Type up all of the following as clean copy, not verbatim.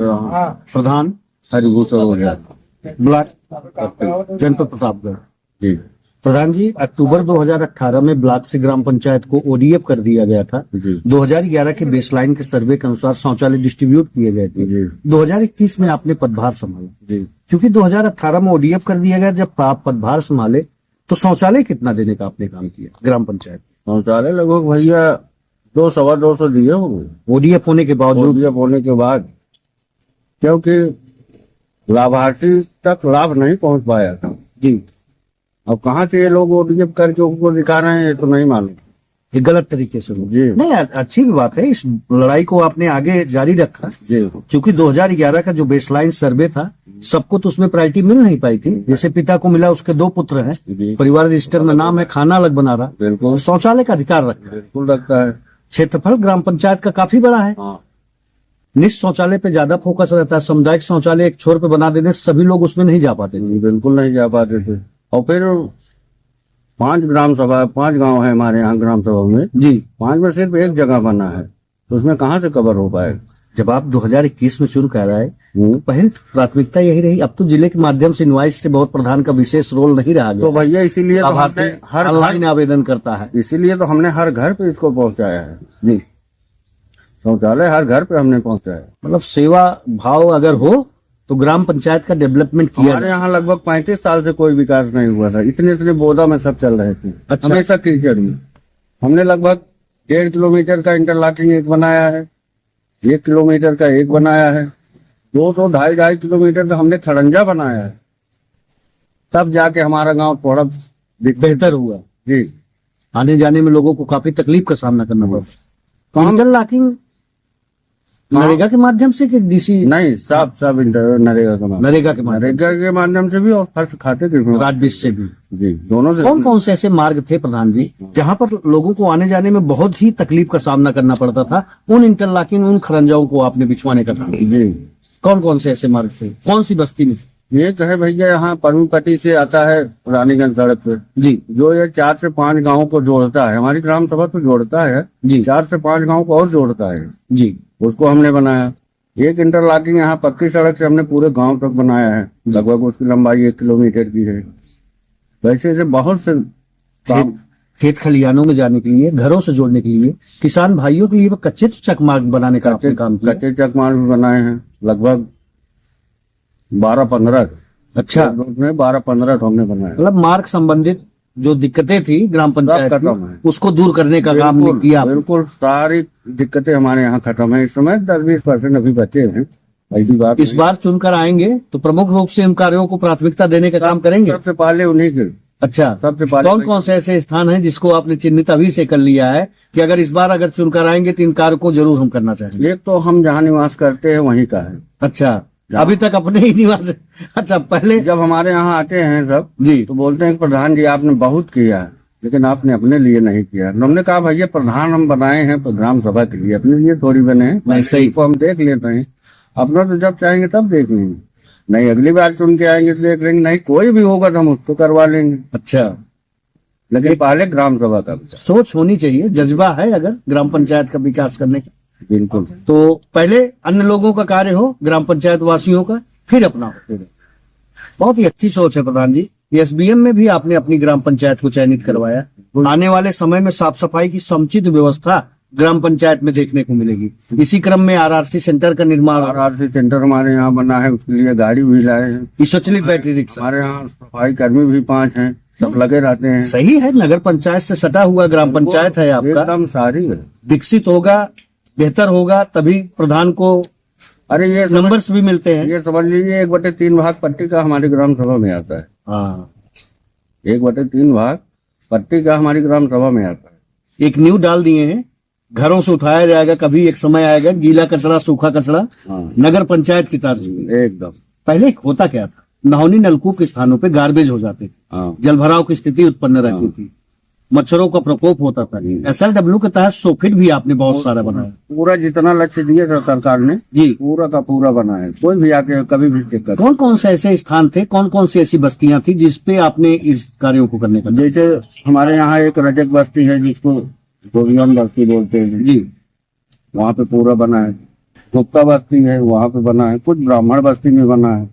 प्रधान हरिभूषण हो गया, ब्लॉक जनपद प्रतापगढ़। जी प्रधान जी, अक्टूबर 2018 में ब्लॉक से ग्राम पंचायत को ओडीएफ कर दिया गया था। जी 2011 के बेसलाइन के सर्वे के अनुसार शौचालय डिस्ट्रीब्यूट किए गए थे। जी 2021 में आपने पदभार संभाला, जी क्योंकि 2018 में ओडीएफ कर दिया गया। जब आप पदभार संभाले तो शौचालय कितना देने का आपने काम किया ग्राम पंचायत? शौचालय लगभग भैया 200-225 दिए होंगे ओडीएफ होने के बावजूद। ODF होने के बाद, क्योंकि लाभार्थी तक लाभ नहीं पहुंच पाया था। जी, अब कहाँ से ये लोग ODF करके उनको दिखा रहे हैं, ये तो नहीं मालूम। ये गलत तरीके से जी नहीं, अच्छी भी बात है। इस लड़ाई को आपने आगे जारी रखा, जी क्योंकि 2011 का जो बेसलाइन सर्वे था, सबको तो उसमें प्रायोरिटी मिल नहीं पाई थी। जैसे पिता को मिला, उसके 2 पुत्र हैं, जी परिवार रजिस्टर में नाम है, खाना अलग बना रहा, बिल्कुल शौचालय का अधिकार रखा। बिल्कुल लगता है। क्षेत्रफल ग्राम पंचायत का काफी बड़ा है, हाँ निश्चित शौचालय पे ज्यादा फोकस रहता है। सामुदायिक शौचालय एक छोर पे बना देने से सभी लोग उसमें नहीं जा पाते थे। बिल्कुल नहीं जा पाते थे। और फिर 5 गांव है हमारे यहाँ ग्राम सभा में। जी, 5 में सिर्फ एक जगह बना है, तो उसमें कहाँ से कवर हो पाएगा? जब आप 2021 में शुरू कर रहे हैं, पहले प्राथमिकता यही रही। अब तो जिले के माध्यम से इनवाइस से बहुत प्रधान का विशेष रोल नहीं रहा गया। तो भैया इसीलिए तो लाभार्थी हमने हर ऑनलाइन आवेदन करता है। इसीलिए तो हमने हर घर पे इसको पहुंचाया है। जी, शौचालय हर घर पे हमने पहुंचाया। मतलब सेवा भाव अगर हो तो ग्राम पंचायत का डेवलपमेंट किया हमारे यहाँ लगभग 35 साल से कोई विकास नहीं हुआ था। इतने बोदा में सब चल रहे थे। अच्छा। हमेशा कीचड़ में। हमने लगभग 1.5 किलोमीटर का इंटरलॉकिंग एक बनाया है, 1 किलोमीटर का एक बनाया है, 2-2.5 किलोमीटर का हमने खड़ंजा बनाया है। तब जाके हमारा गांव थोड़ा बेहतर हुआ। जी आने जाने में लोगों को काफी तकलीफ का सामना करना पड़ा। इंटरलॉकिंग नरेगा के माध्यम से कि डीसी? नहीं, सब नरेगा के माध्यम नरेगा के माध्यम, नरेगा के माध्यम से भी और फर्स्ट खाते के भी। राजविश से भी। जी दोनों से। कौन कौन से ऐसे मार्ग थे प्रधान जी जहां पर लोगों को आने जाने में बहुत ही तकलीफ का सामना करना पड़ता था? उन इंटरलॉकिंग, उन खरंजाओं को आपने बिछवाने का काम। जी कौन कौन से ऐसे मार्ग थे? कौन सी बस्ती में? ये कहे भैया यहाँ परमीपट्टी से आता है रानीगंज सड़क पे जी, जो ये 4 से 5 गांवों को जोड़ता है। हमारी ग्राम सभा तो जोड़ता है जी 4 से 5 गांवों को और जोड़ता है। जी, उसको हमने बनाया। एक इंटरलॉकिंग यहाँ पक्की सड़क से हमने पूरे गांव तक बनाया है। लगभग उसकी लंबाई 1 किलोमीटर की है। वैसे से बहुत से काम। खेत खलिहानों में जाने के लिए, घरों से जोड़ने के लिए, किसान भाइयों के लिए कच्चे चक मार्ग बनाने का आपने काम किया। कच्चे चक मार्ग भी बनाए हैं, लगभग 12-15। अच्छा, उसमें 12-15 हमने बनाया। मतलब मार्ग संबंधित जो दिक्कतें थी ग्राम पंचायत खत्म की, है। उसको दूर करने का काम बिल्कुल, किया। बिल्कुल सारी दिक्कतें हमारे यहाँ खत्म है। इस समय 10-20% अभी बचे हैं। ऐसी बात इस बार चुनकर आएंगे तो प्रमुख रूप से इन कार्यों को प्राथमिकता देने का काम करेंगे। सबसे पहले उन्हीं के। अच्छा, सबसे पहले कौन कौन से ऐसे स्थान हैं जिसको आपने चिन्हित अभी से कर लिया है कि अगर इस बार अगर चुनकर आएंगे तो इन कार्यों को जरूर हम करना चाहेंगे? एक तो हम जहाँ निवास करते हैं वहीं का है। अच्छा, अभी तक अपने ही निवास। अच्छा, पहले जब हमारे यहाँ आते हैं सब जी तो बोलते हैं प्रधान जी आपने बहुत किया है, लेकिन आपने अपने लिए नहीं किया। हमने कहा भैया प्रधान हम बनाए हैं तो ग्राम सभा के लिए, अपने लिए थोड़ी बने हैं। नहीं, सही। को हम देख लेते हैं, अपना तो जब चाहेंगे तब देख लेंगे। नहीं अगली बार चुन के आएंगे तो देख लेंगे, नहीं कोई भी होगा तो हम उसको करवा लेंगे। अच्छा, लेकिन पहले ग्राम सभा का सोच होनी चाहिए, जज्बा है अगर ग्राम पंचायत का विकास करने का, बिल्कुल। तो पहले अन्य लोगों का कार्य हो, ग्राम पंचायत वासियों का, फिर अपना हो। बहुत ही अच्छी सोच है प्रधान जी। एसबीएम में भी आपने अपनी ग्राम पंचायत को चयनित करवाया। आने वाले समय में साफ सफाई की समुचित व्यवस्था ग्राम पंचायत में देखने को मिलेगी। इसी क्रम में आरआरसी सेंटर का निर्माण, आरआरसी सेंटर हमारे यहाँ बना है, उसके लिए गाड़ी भी लाए हैं। स्वचालित बैटरी रिक्शा, हमारे यहाँ सफाई कर्मी भी 5 हैं, सब लगे रहते हैं। सही है, नगर पंचायत से सटा हुआ ग्राम पंचायत है आपका। एकदम सारी है। विकसित होगा, बेहतर होगा, तभी प्रधान को अरे ये नंबर्स भी मिलते हैं। ये समझ लीजिए 1/3 भाग पट्टी का हमारी ग्राम सभा में आता है। हाँ, 1/3 भाग पट्टी का हमारी ग्राम सभा में आता है। एक नींव डाल दिए हैं, घरों से उठाया जाएगा। कभी एक समय आएगा गीला कचरा, सूखा कचरा नगर पंचायत की तर्ज पे। एकदम। पहले होता क्या था, नहौनी नलकूप के स्थानों पे गार्बेज हो जाते थे, जल भराव की स्थिति उत्पन्न रहती थी, मच्छरों का प्रकोप होता था। SRW के तहत सोफिट भी आपने बहुत सारा बनाया। पूरा जितना लक्ष्य दिया था सरकार ने जी, पूरा का पूरा बनाया। कोई भी आके कभी भी चेक कर। कौन कौन से ऐसे स्थान थे, कौन कौन सी ऐसी बस्तियां थी जिसपे आपने इस कार्यों को करने का? जैसे हमारे यहाँ एक रजक बस्ती है जिसको गोवियन बस्ती बोलते हैं जी, वहाँ पे पूरा बना है। गुप्ता बस्ती है वहाँ पे बना है, कुछ ब्राह्मण बस्ती में बना है।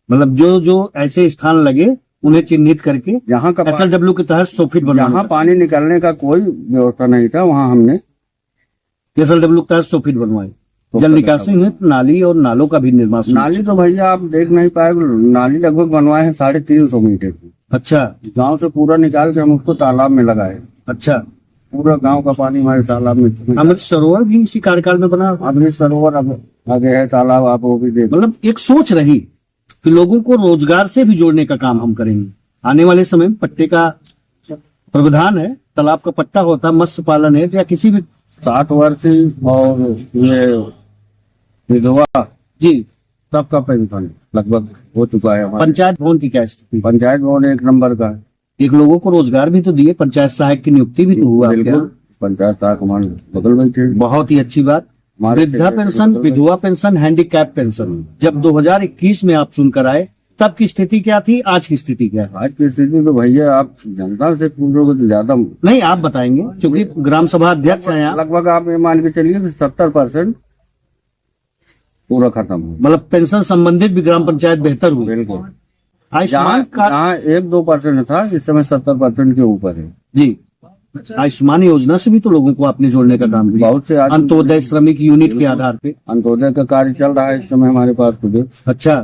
मतलब जो जो ऐसे स्थान लगे उन्हें चिन्हित करके जहाँ का SLW के तहत 100 फीट जहाँ बनवाना पानी निकलने का कोई व्यवस्था नहीं था, वहाँ हमने SLW के तहत 100 फीट बनवाए। जल निकासी में नाली और नालों का भी निर्माण शुरू। नाली तो भैया आप देख नहीं पाएंगे, नाली लगभग बनवाए हैं 350 मीटर की। अच्छा गांव से पूरा निकाल के हम उसको तालाब में लगाए। अच्छा, पूरा गांव का पानी हमारे तालाब में। अमृत सरोवर भी इसी कार्यकाल में बना। अमृत सरोवर अब आगे है तालाब, आप वो भी देख। मतलब एक सोच रही कि लोगों को रोजगार से भी जोड़ने का काम हम करेंगे। आने वाले समय में पट्टे का प्रावधान है, तालाब का पट्टा होता है, मत्स्य पालन है या किसी भी 60 वर्षीय और ये विधवा जी सबका पेंशन लगभग हो चुका है हमारा। पंचायत भवन की क्या स्थिति? पंचायत भवन 1 नंबर का है। एक लोगों को रोजगार भी तो दिए, पंचायत सहायक की नियुक्ति भी तो हुआ। बिल्कुल, पंचायत सहायक हमारे बगल में थे। बहुत ही अच्छी बात। हमारे वृद्धा पेंशन, विधवा पेंशन, हैंडीकैप पेंशन जब 2021 में आप चुनकर आए तब की स्थिति क्या थी, आज की स्थिति क्या है? आज की स्थिति तो भैया आप जनता से पूछोगे तो ज्यादा नहीं आप बताएंगे, क्योंकि ग्राम सभा अध्यक्ष हैं आप। लगभग आप ये मान के चलिए कि 70% पूरा खत्म हो। मतलब पेंशन संबंधित भी ग्राम पंचायत बेहतर हुई। बिल्कुल, आयुष्मान कार्ड जहाँ 1-2% था, इस समय 70% के ऊपर है। जी, आयुष्मान योजना से भी तो लोगों को आपने जोड़ने का काम किया। बहुत से आज अंत्योदय श्रमिक यूनिट के आधार पे। अंत्योदय का कार्य चल रहा है इस समय हमारे पास खुद। अच्छा,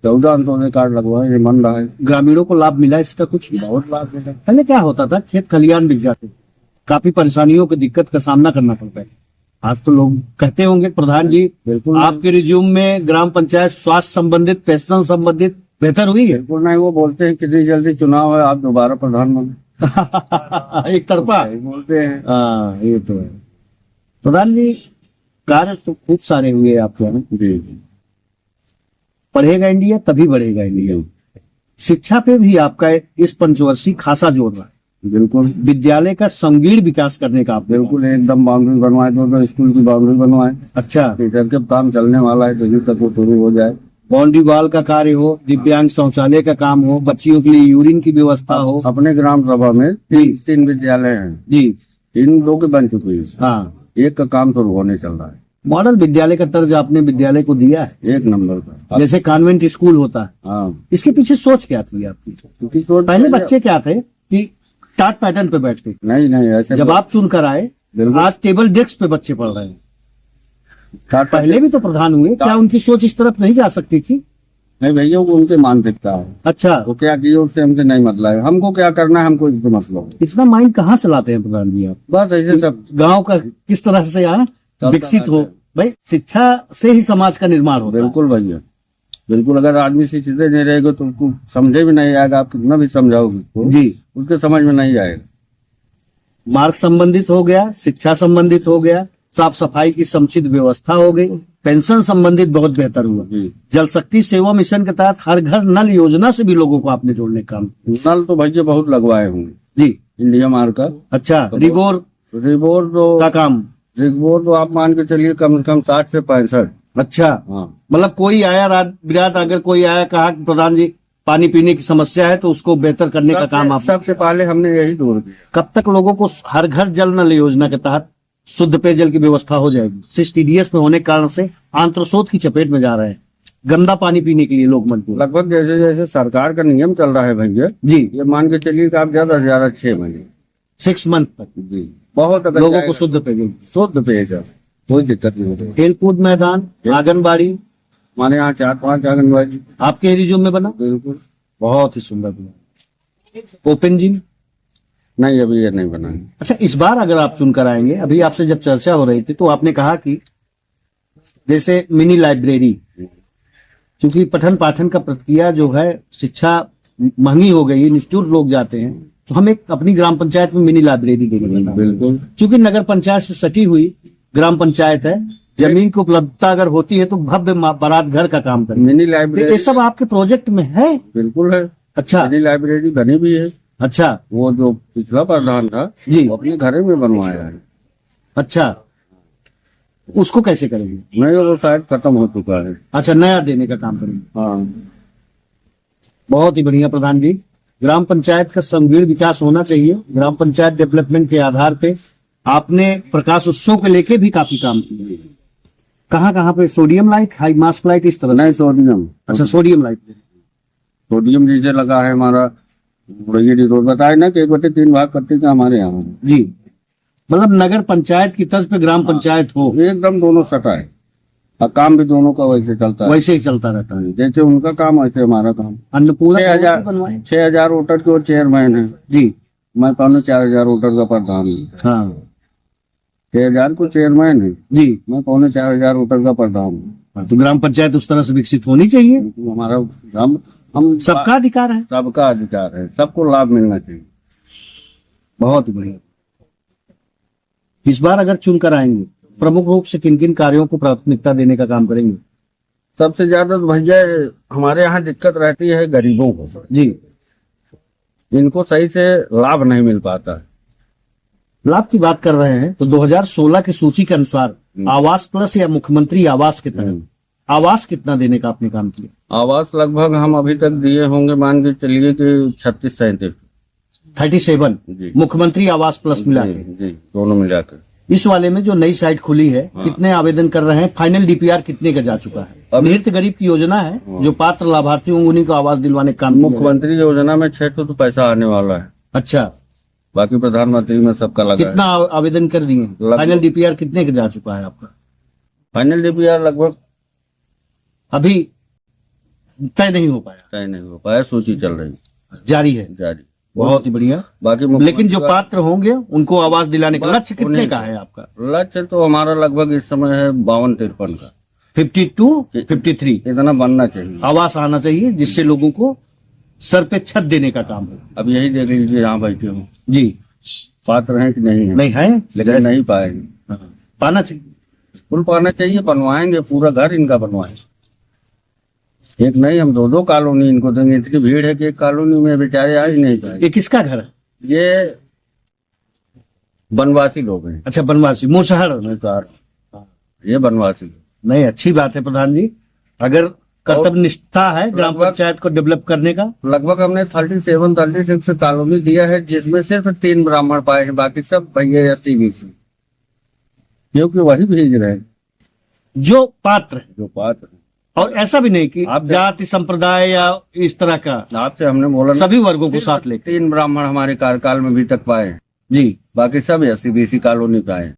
14 अंत्योदय कार्ड लगवाए, ये मन रहा है। ग्रामीणों को लाभ मिला इसका कुछ? बहुत लाभ मिला। पहले क्या होता था, खेत खलियान बिक जाते, काफी परेशानियों की दिक्कत का सामना करना पड़ता है। आज तो लोग कहते होंगे प्रधान जी बिल्कुल आपके रिज्यूम में ग्राम पंचायत स्वास्थ्य संबंधित, पेंशन संबंधित बेहतर हुई है। बिल्कुल नहीं, वो बोलते हैं कितनी जल्दी चुनाव है, आप दोबारा प्रधानमंत्री एक तरफा बोलते हैं। हाँ ये तो है। प्रधान जी कार्य तो खूब सारे हुए आपके यहाँ। जी, पढ़ेगा इंडिया तभी बढ़ेगा इंडिया। शिक्षा पे भी आपका इस पंचवर्षीय खासा जोर रहा है। बिल्कुल विद्यालय का संगीण विकास करने का आप बिल्कुल एकदम बाउंड्री बनवाए, 2 स्कूल की बाउंड्री बनवाए। अच्छा, टीचर के काम चलने वाला है, तो तक वो शुरू हो जाए। बाउंड्री वॉल का कार्य हो, दिव्यांग शौचालय का काम हो, बच्चियों के लिए यूरिन की व्यवस्था हो। अपने ग्राम सभा में 3 विद्यालय हैं जी, 2 के बन चुके हैं, हाँ। 1 का काम शुरू होने चल रहा है। मॉडल विद्यालय का तर्ज आपने विद्यालय को दिया है, 1 नंबर का। जैसे कॉन्वेंट स्कूल होता है। हाँ, इसके पीछे सोच क्या थी आपकी? क्योंकि सोच पहले बच्चे क्या थे कि टाट पैटर्न पे बैठते, नहीं ऐसे जब आप चुनकर आए बिल्कुल। आज टेबल डेस्क पे बच्चे पढ़ रहे हैं। टाट पहले भी तो प्रधान हुए, क्या उनकी सोच इस तरफ नहीं जा सकती थी? नहीं भैया, वो उनके मानसिकता है। अच्छा, वो क्या किए उससे हमसे नहीं मतलब है, हमको क्या करना है, हमको इससे मतलब है। इतना माइंड कहाँ से लाते हैं प्रधान जी आप? बस ऐसे सब गांव का किस तरह से यहाँ विकसित हो? भाई शिक्षा से ही समाज का निर्माण होता है। बिल्कुल भैया, बिल्कुल। अगर आदमी शिक्षित नहीं रहेगा तो उसको समझे भी नहीं आएगा, आप कितना भी समझाओगे उसको, जी, उसके समझ में नहीं आएगा। मार्ग संबंधित हो गया, शिक्षा संबंधित हो गया, साफ सफाई की समुचित व्यवस्था हो गई, पेंशन संबंधित बहुत बेहतर हुआ। जी, जल शक्ति सेवा मिशन के तहत हर घर नल योजना से भी लोगों को आपने जोड़ने का काम। नल तो भैया बहुत लगवाए होंगे जी, इंडिया मार का। अच्छा, रिबोर रिबोर का तो काम। रिबोर तो आप मान के चलिए कम से कम 60 से 65। अच्छा, हाँ, मतलब कोई आया रात बिरात, अगर कोई आया कहा कि प्रधान जी पानी पीने की समस्या है तो उसको बेहतर करने का काम आप। सबसे पहले हमने यही दूर किया। कब तक लोगों को हर घर जल नल योजना के तहत शुद्ध पेयजल की व्यवस्था हो जाएगी? TDS में होने के कारण से आंत्रशोथ की चपेट में जा रहे हैं, गंदा पानी पीने के लिए लोग मजबूर। लगभग जैसे जैसे सरकार का नियम चल रहा है भैया जी, ये मान के चलिए कि आप ज्यादा से ज्यादा 6 महीने 6 मंथ तक जी बहुत अगर लोगों को जाएगा, शुद्ध पेयजल। शुद्ध पेयजल, कोई दिक्कत नहीं होती। खेलकूद मैदान, आंगनबाड़ी हमारे यहाँ 4-5 आंगनबाड़ी। आपके रिज्यूम में बना, बिल्कुल, बहुत ही सुंदर बना। ओपन जिम नहीं अभी ये नहीं बना है। अच्छा, इस बार अगर आप चुनकर आएंगे, अभी आपसे जब चर्चा हो रही थी तो आपने कहा कि जैसे मिनी लाइब्रेरी, क्योंकि पठन पाठन का प्रक्रिया जो है, शिक्षा महंगी हो गई, इंस्टीट्यूट लोग जाते हैं, तो हम एक अपनी ग्राम पंचायत में मिनी लाइब्रेरी देंगे। बिल्कुल, क्योंकि नगर पंचायत से सटी हुई ग्राम पंचायत है, जमीन की उपलब्धता अगर होती है तो भव्य बारात घर का काम करें। मिनी तो लाइब्रेरी ये सब आपके प्रोजेक्ट में है? बिल्कुल है। अच्छा, मिनी लाइब्रेरी बनी भी है। अच्छा वो जो पिछला प्रधान था जी, वो अपने घर में बनवाया है। अच्छा, उसको कैसे करेंगे? नहीं वो शायद खत्म हो चुका है। अच्छा, नया देने का काम करेंगे। हाँ, बहुत ही बढ़िया प्रधान जी। ग्राम पंचायत का संगीण विकास होना चाहिए। ग्राम पंचायत डेवलपमेंट के आधार पे आपने प्रकाश उत्सव के लेके भी काफी काम किए, कहाँ पे sodium light, high mask light, इस तरह से? नहीं, सोडियम। अच्छा, सोडियम लाइट। सोडियम जैसे लगा है हमारा, ये रोड बताए ना कि 1/3 भाग पट्टी का हमारे यहाँ जी, मतलब नगर पंचायत की तर्ज पे ग्राम पंचायत हो, एकदम दोनों सटा है, और काम भी दोनों का वैसे चलता है। वैसे ही चलता रहता है। जैसे उनका काम वैसे हमारा काम। अन्नपूर्णा 6,000 वोटर के वो चेयरमैन है जी। मैं 4,500 वोटर का प्रधान हूँ। हाँ 6,000 को चेयरमैन है, जी। मैं 4,500 वोटर का प्रधान हूँ। तो ग्राम पंचायत उस तरह से विकसित होनी चाहिए। हमारा हम सबका अधिकार है। सबका अधिकार है, सबको लाभ मिलना चाहिए। बहुत बढ़िया। इस बार अगर चुनकर आएंगे, प्रमुख रूप से किन किन कार्यों को प्राथमिकता देने का काम करेंगे? सबसे ज्यादा तो भैया हमारे यहाँ दिक्कत रहती है गरीबों को जी। इनको सही से लाभ नहीं मिल पाता है। लाभ की बात कर रहे हैं तो 2016 की सूची के अनुसार आवास प्लस या मुख्यमंत्री आवास के तहत आवास कितना देने का आपने काम किया? आवास लगभग हम अभी तक दिए होंगे, मान के चलिए कि 36-37। 37 जी। मुख्यमंत्री आवास प्लस मिला के। जी, दोनों मिलाकर। इस वाले में जो नई साइट खुली है, कितने आवेदन कर रहे हैं? फाइनल डीपीआर कितने का जा चुका है? अभी- निहित गरीब की योजना है, जो पात्र लाभार्थी होंगे उन्हीं को आवास दिलवाने का काम किया जाएगा। मुख्यमंत्री योजना में 6 तो पैसा आने वाला है, अच्छा, बाकी प्रधानमंत्री में सबका लगा है। कितना आवेदन कर दिए? फाइनल डीपीआर कितने का जा चुका है आपका? फाइनल डीपीआर लगभग अभी तय नहीं हो पाया, तय नहीं हो पाया, सूची चल रही है, जारी है। जारी। बहुत ही बढ़िया। बाकी लेकिन जो पात्र होंगे उनको आवास दिलाने का लक्ष्य कितने का है आपका? लक्ष्य तो हमारा लगभग इस समय है 52-53 का। 52-53 इतना बनना चाहिए। आवास आना चाहिए, जिससे लोगों को सर पे छत देने का काम हो। अब यही देख लीजिए, यहाँ बैठे हूँ, जी। पात्र हैं कि नहीं है? नहीं है, लेकिन नहीं पाएंगे। हाँ, पाना चाहिए। फुल पाना चाहिए, बनवाएंगे, पूरा घर इनका बनवाएंगे। एक नहीं, हम 2-2 कॉलोनी इनको देंगे। इतनी भीड़ है कि एक कॉलोनी में बेचारे आ ही नहीं पाए। ये किसका घर है? ये बनवासी लोग हैं। अच्छा, बनवासी मुसहर। ये बनवासी। नहीं, अच्छी बात है प्रधान जी। अगर कर्तव्य निष्ठा है ग्राम लगभग- पंचायत को डेवलप करने का। लगभग हमने 37-36 कॉलोनी दिया है, जिसमें सिर्फ 3 ब्राह्मण पाए हैं, बाकी सब भैया SC-BC, क्योंकि वही भेज रहे हैं जो पात्र है, जो पात्र हैं। और ऐसा भी नहीं कि आप- जाति संप्रदाय या इस तरह का, आपसे हमने बोला ना, सभी वर्गों को साथ लेकर। 3 ब्राह्मण हमारे कार्यकाल में भी तक पाए हैं, जी। बाकी सब SC-BC कॉलोनी पाए हैं।